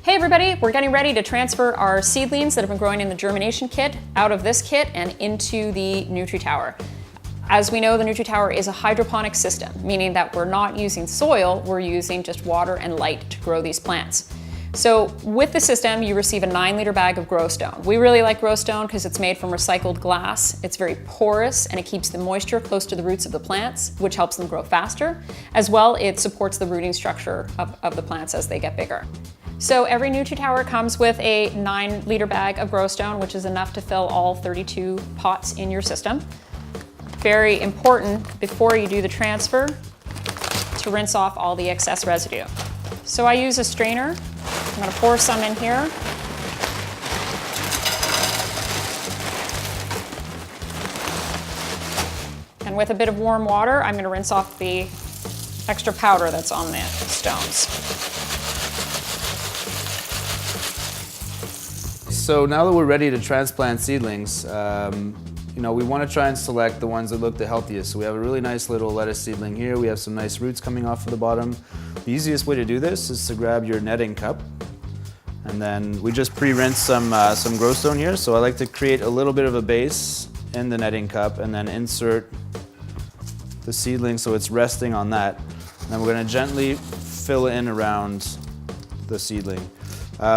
Hey everybody, we're getting ready to transfer our seedlings that have been growing in the germination kit out of this kit and into the Nutri-Tower. As we know, the Nutri-Tower is a hydroponic system, meaning that we're not using soil, we're using just water and light to grow these plants. So with the system, you receive a 9-liter bag of Growstone. We really like Growstone because it's made from recycled glass. It's very porous and it keeps the moisture close to the roots of the plants, which helps them grow faster. As well, it supports the rooting structure of the plants as they get bigger. So every Nutri-Tower comes with a 9-liter bag of Growstone, which is enough to fill all 32 pots in your system. Very important before you do the transfer to rinse off all the excess residue. So I use a strainer. I'm going to pour some in here. And with a bit of warm water, I'm going to rinse off the extra powder that's on the stones. So now that we're ready to transplant seedlings, we want to try and select the ones that look the healthiest. So we have a really nice little lettuce seedling here. We have some nice roots coming off of the bottom. The easiest way to do this is to grab your netting cup, and then we just pre-rinse some Growstone here. So I like to create a little bit of a base in the netting cup and then insert the seedling so it's resting on that. And then we're going to gently fill in around the seedling.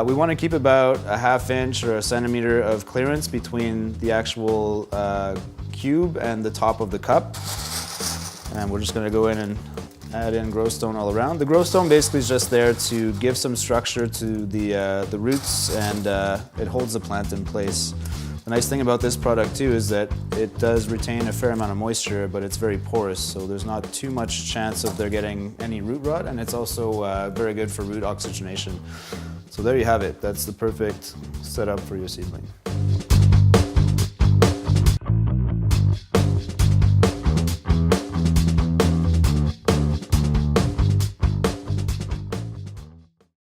We want to keep about a ½ inch or a centimeter of clearance between the actual cube and the top of the cup. And we're just going to go in and add in Growstone all around. The Growstone basically is just there to give some structure to the roots, and it holds the plant in place. The nice thing about this product too is that it does retain a fair amount of moisture, but it's very porous, so there's not too much chance of there getting any root rot, and it's also very good for root oxygenation. So there you have it. That's the perfect setup for your seedling.